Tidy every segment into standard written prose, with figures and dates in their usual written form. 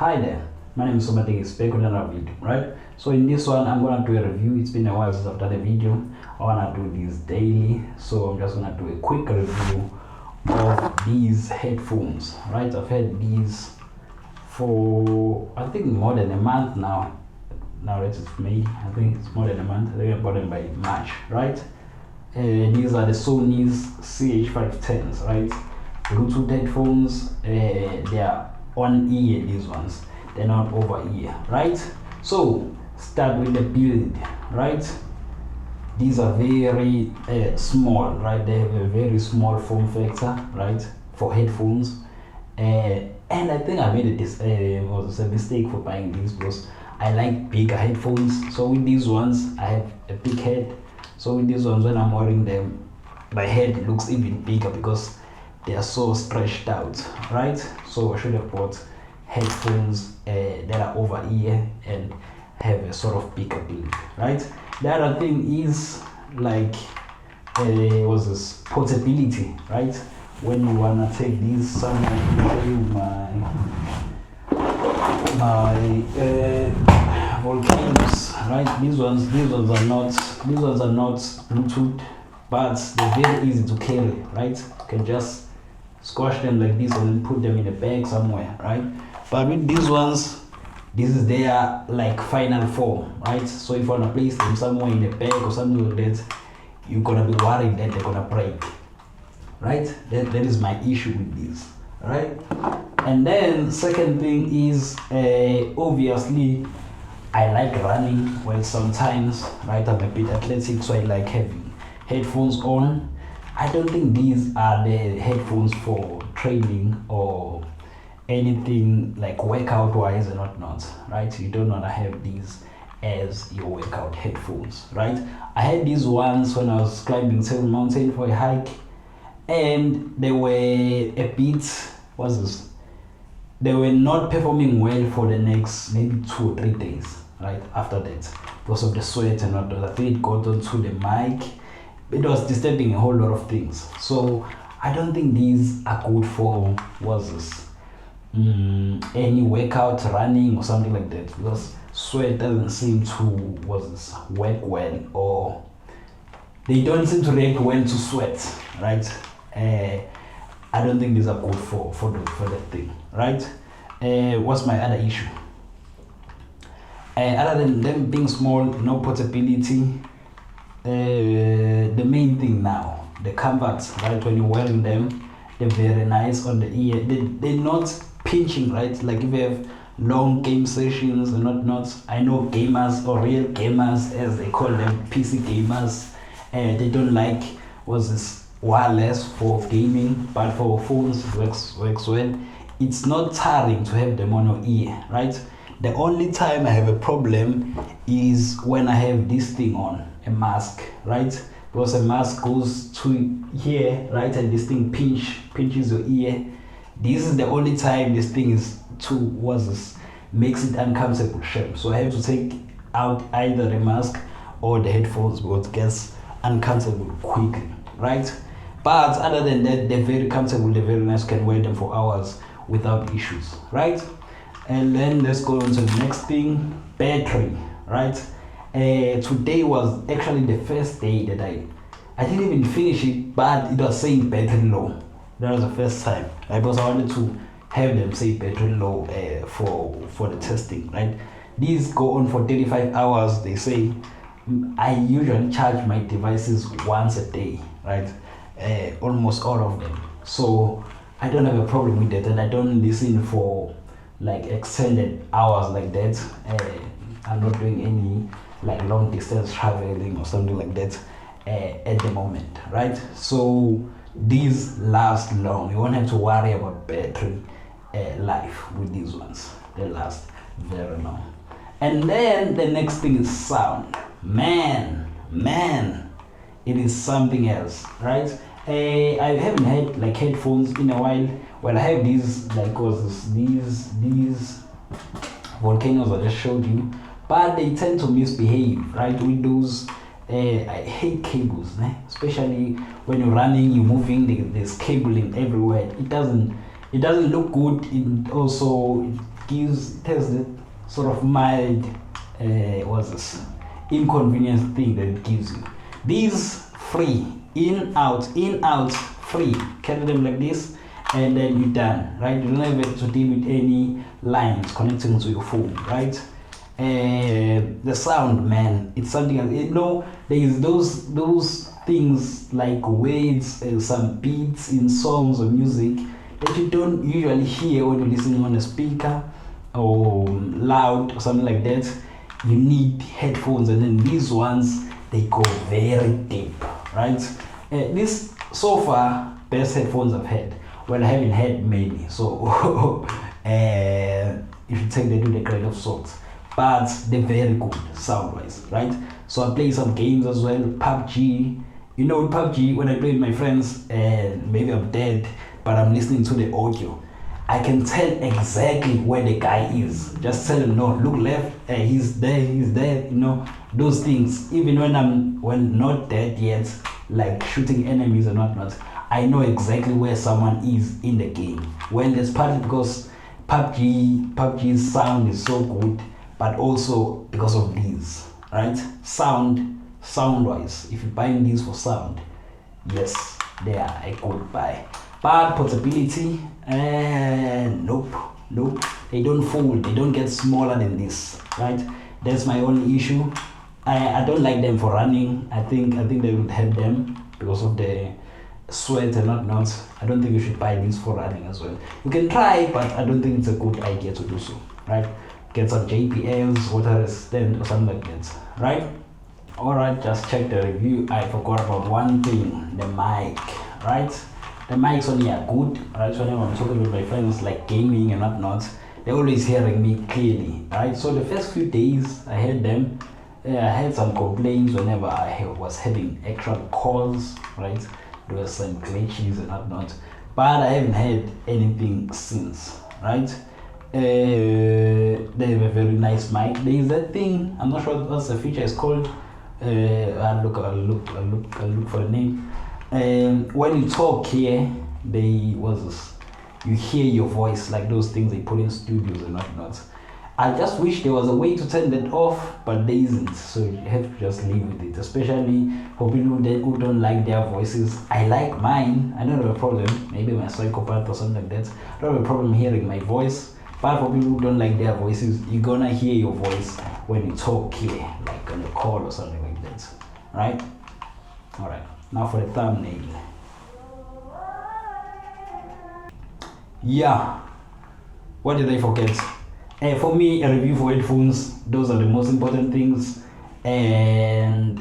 Hi there, my name is Somebody is back with another video, right? So in this one, I'm gonna do a review. It's been a while since I've done a video. I wanna do this daily, so I'm just gonna do a quick review of these headphones, right? I've had these for I think more than a month now. Now that it's May, I think it's more than a month. I think I bought them by March, right? These are the SONY's WH-510s, right? Bluetooth headphones. They are on ear, these ones, they're not over ear, right? So start with the build, right? These are very small, right? They have a very small form factor, right, for headphones. And I think I made was a mistake for buying these because I like bigger headphones. So with these ones I have a big head, so with these ones when I'm wearing them, my head looks even bigger because they are so stretched out, right? So I should have bought headphones that are over ear and have a sort of bigger build, right? The other thing is like was this portability, right? When you wanna take these somewhere, show you my volcanoes, right? These ones are not Bluetooth, but they're very easy to carry, right? You can just squash them like this and then put them in a bag somewhere, right? But with these ones, this is their like final form, right? So if you want to place them somewhere in a bag or something like that, you're gonna be worried that they're gonna break, right? That is my issue with these, right? And then second thing is obviously I like running. Well, sometimes, right, I'm a bit athletic, so I like having headphones on. I don't think these are the headphones for training or anything like workout wise and whatnot, right? You don't want to have these as your workout headphones, right? I had these ones when I was climbing Seven Mountain for a hike, and they were a bit, they were not performing well for the next maybe 2 or 3 days, right? After that, because of the sweat and whatnot, I think it got onto the mic. It was disturbing a whole lot of things. So I don't think these are good for any workout, running or something like that, because sweat doesn't seem to work well, or they don't seem to react well to sweat, right? I don't think these are good for that thing, right? What's my other issue? Other than them being small, no portability, the main thing now, the comfort, right? When you're wearing them, they're very nice on the ear. They're not pinching, right? Like if you have long game sessions and whatnot. I know gamers, or real gamers as they call them, PC gamers, they don't like wireless for gaming, but for phones works well. It's not tiring to have them on your ear, right? The only time I have a problem is when I have this thing on, a mask, right? Because a mask goes to here, right, and this thing pinches your ear. This is the only time this thing is makes it uncomfortable. So I have to take out either the mask or the headphones because it gets uncomfortable quickly, right? But other than that, they're very comfortable, they're very nice, can wear them for hours without issues, right? And then let's go on to the next thing, battery, right? Today was actually the first day that I didn't even finish it, but it was saying battery low. That was the first time, right? Because I wanted to have them say battery low for the testing, right? These go on for 35 hours, they say. I usually charge my devices once a day, right? Almost all of them. So I don't have a problem with that, and I don't listen for like extended hours like that. I'm not doing any like long distance traveling or something like that at the moment, right? So these last long. You won't have to worry about battery life with these ones. They last very long. And then the next thing is sound. Man, it is something else, right? I haven't had like headphones in a while. Well, I have these like these volcanoes I just showed you, but they tend to misbehave, right? With those I hate cables, especially when you're running, you're moving, there's cabling everywhere. It doesn't look good. It also it has the sort of mild what's this inconvenience thing that it gives you. These free, in out, free. Carry them like this, and then you're done, right? You don't have to deal with any lines connecting to your phone, right? The sound, man, it's something else. You know, there is those things like words, some beats in songs or music that you don't usually hear when you're listening on a speaker or loud or something like that. You need headphones, and then these ones, they go very deep, right? This so far best headphones I've had. Well, I haven't had many, so you should take them with a grain of salt. But they're very good sound-wise, right? So I play some games as well. PUBG. You know, with PUBG, when I play with my friends, and maybe I'm dead, but I'm listening to the audio, I can tell exactly where the guy is. Just tell him, no, look left, he's there, you know, those things. Even when not dead yet, like shooting enemies and whatnot, I know exactly where someone is in the game. Well, that's partly because PUBG's sound is so good, but also because of these, right? Sound-wise, if you're buying these for sound, yes, they are a good buy. But portability, nope, they don't fold, they don't get smaller than this, right? That's my only issue. I don't like them for running. I think they would help them because of the sweat and whatnot. I don't think you should buy these for running as well. You can try, but I don't think it's a good idea to do so, right? Get some JPLs, water resistant or something like that, right? Alright, just check the review. I forgot about one thing, the mic, right? The mics only are good, right? So whenever I'm talking with my friends like gaming and whatnot, they're always hearing me clearly, right? So the first few days I heard them, I had some complaints whenever I was having extra calls, right? There was some glitches and whatnot, but I haven't had anything since, right? They have a very nice mic. There is that thing, I'm not sure what the feature is called. I'll look for the name. When you talk here, you hear your voice, like those things they put in studios and whatnot. I just wish there was a way to turn that off, but there isn't, so you have to just live with it, especially for people who don't like their voices. I like mine, I don't have a problem. Maybe I'm a psychopath or something like that. I don't have a problem hearing my voice, but for people who don't like their voices, you're gonna hear your voice when you talk here, like on a call or something like that, right? Alright, now for the thumbnail. Yeah, what did I forget? For me, a review for headphones, those are the most important things, and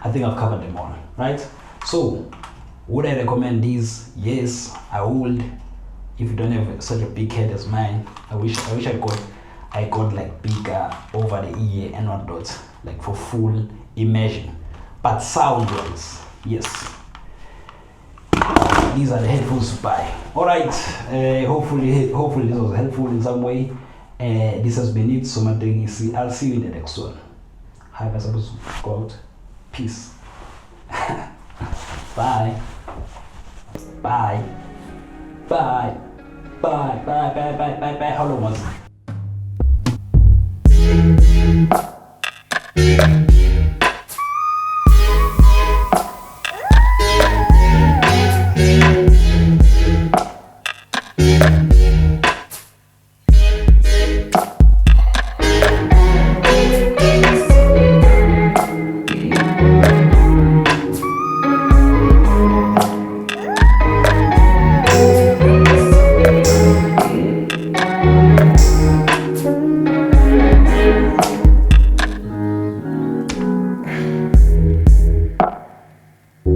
I think I've covered them all, right? So, would I recommend these? Yes, I would. If you don't have such a big head as mine, I wish I got like bigger over the ear and whatnot, like for full immersion. But sound-wise, yes, these are the headphones to buy. All right, hopefully this was helpful in some way. This has been it. So I'll see you in the next one. How am I supposed to go out? Peace. Bye. Bye. Bye. Bye. Bye. Bye. Bye. Bye. Bye. How long was it?